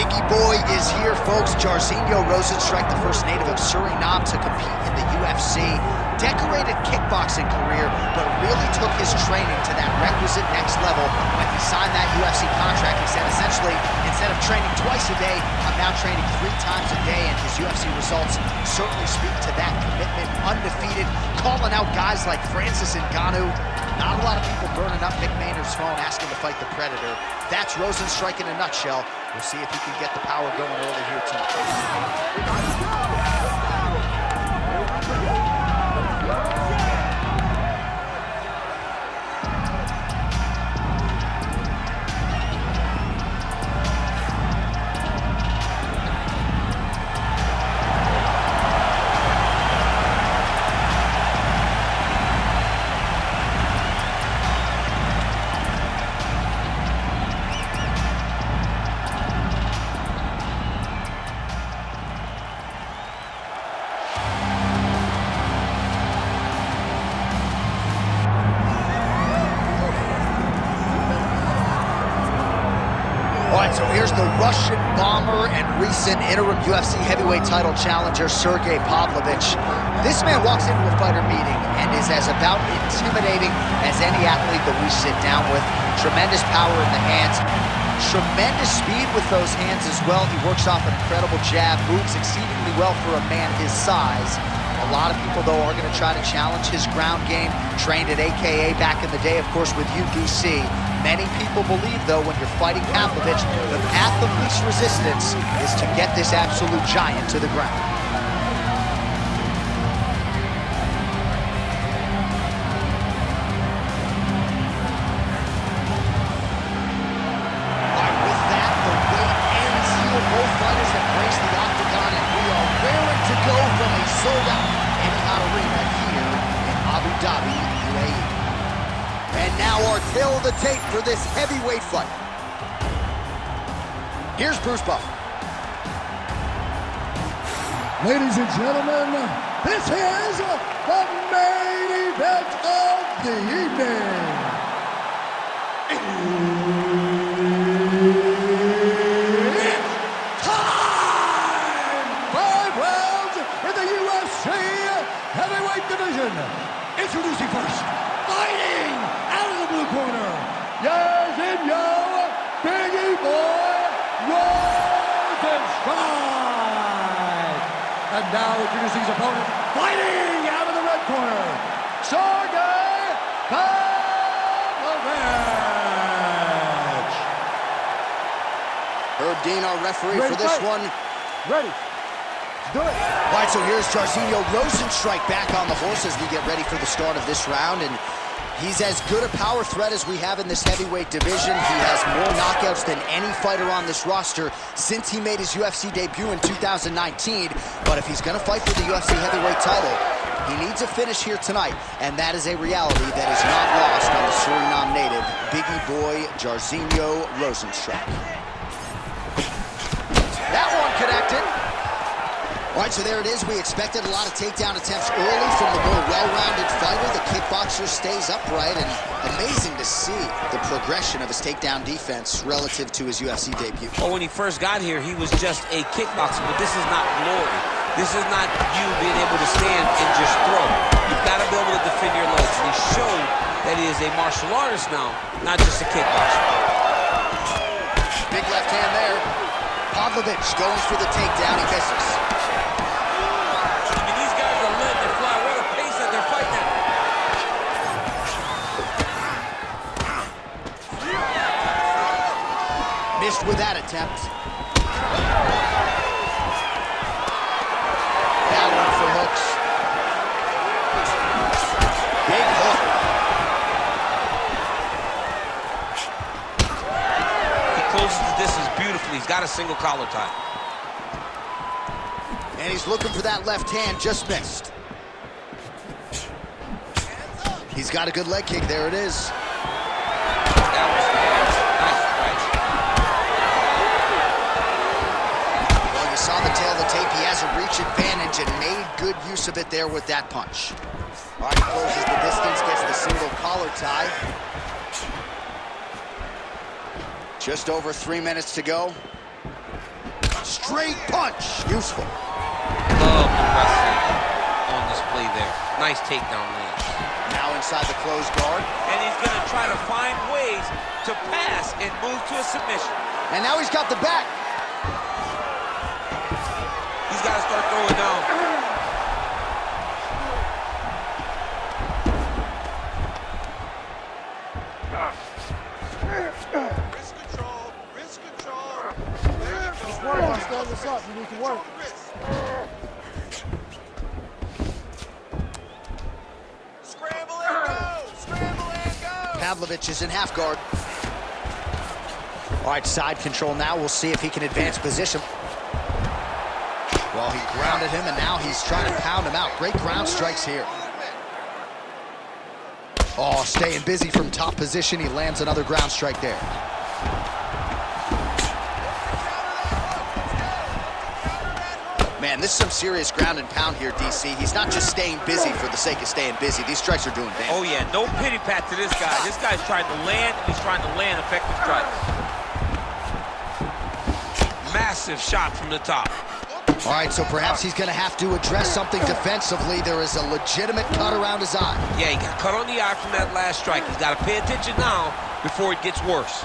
Biggie Boy is here, folks. Jarzinho Rozenstruik, the first native of Suriname to compete in the UFC. Decorated kickboxing career, but really took his training to that requisite next level when he signed that UFC contract. He said, essentially, instead of training twice a day, I'm now training 3 times a day, and his UFC results certainly speak to that commitment. Undefeated, calling out guys like Francis Ngannou. Not a lot of people burning up Mick Maynard's phone asking to fight the Predator. That's Rozenstruik in a nutshell. We'll see if he can get the power going early here tonight. So here's the Russian bomber and recent interim UFC heavyweight title challenger, Sergei Pavlovich. This man walks into a fighter meeting and is as about intimidating as any athlete that we sit down with. Tremendous power in the hands, tremendous speed with those hands as well. He works off an incredible jab, moves exceedingly well for a man his size. A lot of people, though, are going to try to challenge his ground game. Trained at AKA back in the day, of course, with UBC. Many people believe, though, when you're fighting Pavlovich, the path of least resistance is to get this absolute giant to the ground. All right, with that, the wait ends here. Both fighters have graced the octagon, and we are raring to go from a sold-out Etihad Arena here in Abu Dhabi, UAE. And now our tale of the tape for this heavyweight fight. Here's Bruce Buffer. Ladies and gentlemen, this is the main event of the evening. It's time! 5 rounds in the UFC heavyweight division. Introducing first, fighting out of the blue corner, Jarzinho, Biggie Boy, Rozenstruik. And now introducing his opponent, fighting out of the red corner, Sergei Pavlovich. Herb Dean, our referee for this one. Ready. Do it. All right, so here's Jarzinho Rozenstruik back on the horse as we get ready for the start of this round, and he's as good a power threat as we have in this heavyweight division. He has more knockouts than any fighter on this roster since he made his UFC debut in 2019. But if he's going to fight for the UFC heavyweight title, he needs a finish here tonight, and that is a reality that is not lost on the Suriname native, Biggie Boy Jarzinho Rozenstruik. That one connected. All right, so there it is. We expected a lot of takedown attempts early from the more well-rounded fighter. The kickboxer stays upright, and amazing to see the progression of his takedown defense relative to his UFC debut. Well, when he first got here, he was just a kickboxer, but this is not glory. This is not you being able to stand and just throw. You've got to be able to defend your legs, and he showed that he is a martial artist now, not just a kickboxer. Big left hand there. Pavlovich going for the takedown. He misses. Missed with that attempt. That one for hooks. Big hook. He closes the distance beautifully. He's got a single collar tie. And he's looking for that left hand, just missed. He's got a good leg kick. There it is. Saw the tail of the tape. He has a reach advantage and made good use of it there with that punch. All right, closes the distance, gets the single collar tie. Just over 3 minutes to go. Straight punch. Useful. Love the wrestling on display there. Nice takedown lands. Now inside the closed guard. And he's going to try to find ways to pass and move to a submission. And now he's got the back. He's got to start throwing down. Wrist control, wrist control. Just work on standing this up. You need to work. Scramble and go! Scramble and go! Pavlovich is in half guard. All right, side control now. We'll see if he can advance position. Well, he grounded him, and now he's trying to pound him out. Great ground strikes here. Oh, staying busy from top position. He lands another ground strike there. Man, this is some serious ground and pound here, DC. He's not just staying busy for the sake of staying busy. These strikes are doing damage. Oh, yeah, no pity pat to this guy. This guy's trying to land, and he's trying to land effective strikes. Massive shot from the top. All right, so perhaps he's going to have to address something defensively. There is a legitimate cut around his eye. Yeah, he got cut on the eye from that last strike. He's got to pay attention now before it gets worse.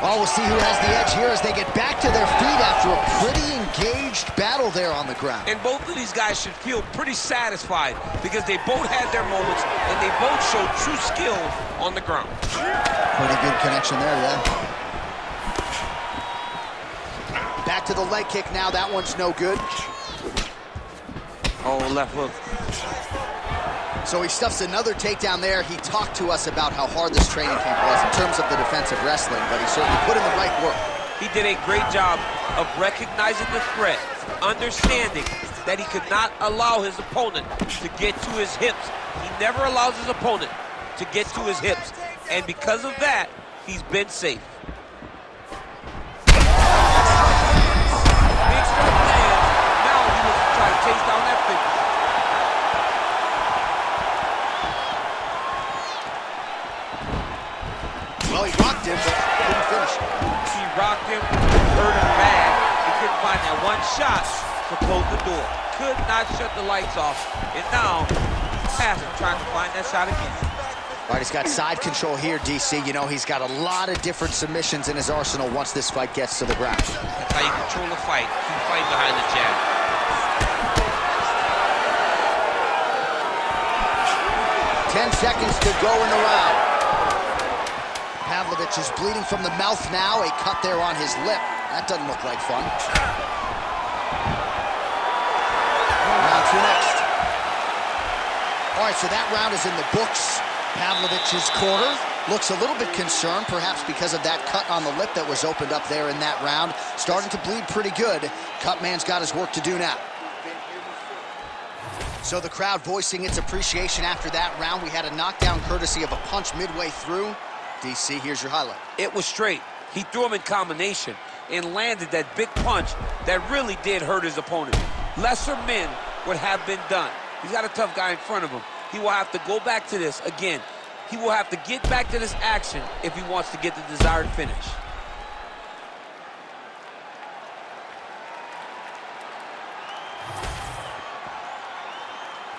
Well, we'll see who has the edge here as they get back to their feet after a pretty engaged battle there on the ground. And both of these guys should feel pretty satisfied because they both had their moments and they both showed true skill on the ground. Pretty good connection there, yeah. Back to the leg kick now. That one's no good. Oh, left hook. So he stuffs another takedown there. He talked to us about how hard this training camp was in terms of the defensive wrestling, but he certainly put in the right work. He did a great job of recognizing the threat, understanding that he could not allow his opponent to get to his hips. He never allows his opponent to get to his hips, and because of that, he's been safe. Big strike lands. Now he looks to try to chase down that finish. Well, he rocked him, but couldn't finish. He rocked him, hurt him bad. He couldn't find that one shot to close the door. Could not shut the lights off. And now, Pastor trying to find that shot again. All right, he's got side control here, DC. You know, he's got a lot of different submissions in his arsenal once this fight gets to the ground. That's how you control the fight. Keep fighting behind the jab. 10 seconds to go in the round. Pavlovich is bleeding from the mouth now. A cut there on his lip. That doesn't look like fun. Round two next. All right, so that round is in the books. Pavlovich's corner looks a little bit concerned, perhaps because of that cut on the lip that was opened up there in that round. Starting to bleed pretty good. Cut man's got his work to do now. So the crowd voicing its appreciation after that round. We had a knockdown courtesy of a punch midway through. DC, here's your highlight. It was straight. He threw him in combination and landed that big punch that really did hurt his opponent. Lesser men would have been done. He's got a tough guy in front of him. He will have to go back to this again. He will have to get back to this action if he wants to get the desired finish.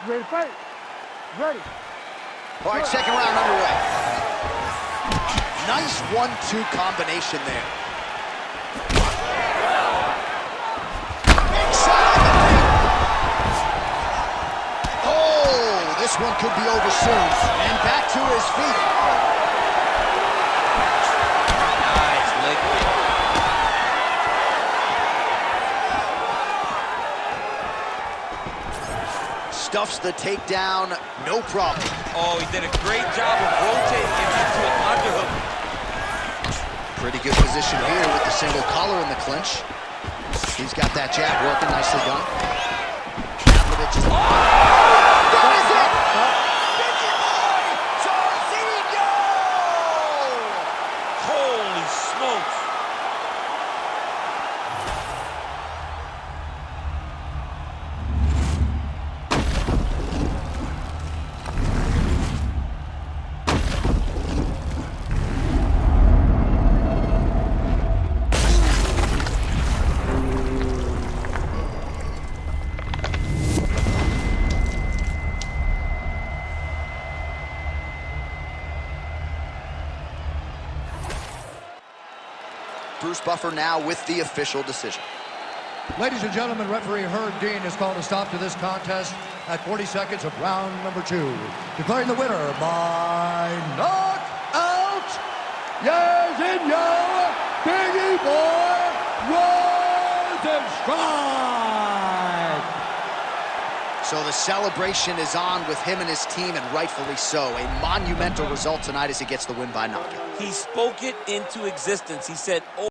Ready to fight? Ready. All right, second round underway. Nice 1-2 combination there. Big shot on the feet. Oh, this one could be over soon. And back to his feet. Nice leg kick. Stuffs the takedown, no problem. Oh, he did a great job of rotating him into an underhook. Pretty good position here with the single collar in the clinch. He's got that jab working, nicely done. Pavlovich is... Oh! That is it! Big boy! Jarzinho! Holy smokes. Bruce Buffer now with the official decision. Ladies and gentlemen, referee Herb Dean has called a stop to this contest at 40 seconds of round number 2. Declaring the winner by knockout, Jarzinho, Biggie Boy, Rozenstruik. So the celebration is on with him and his team, and rightfully so. A monumental result tonight as he gets the win by knockout. He spoke it into existence. He said,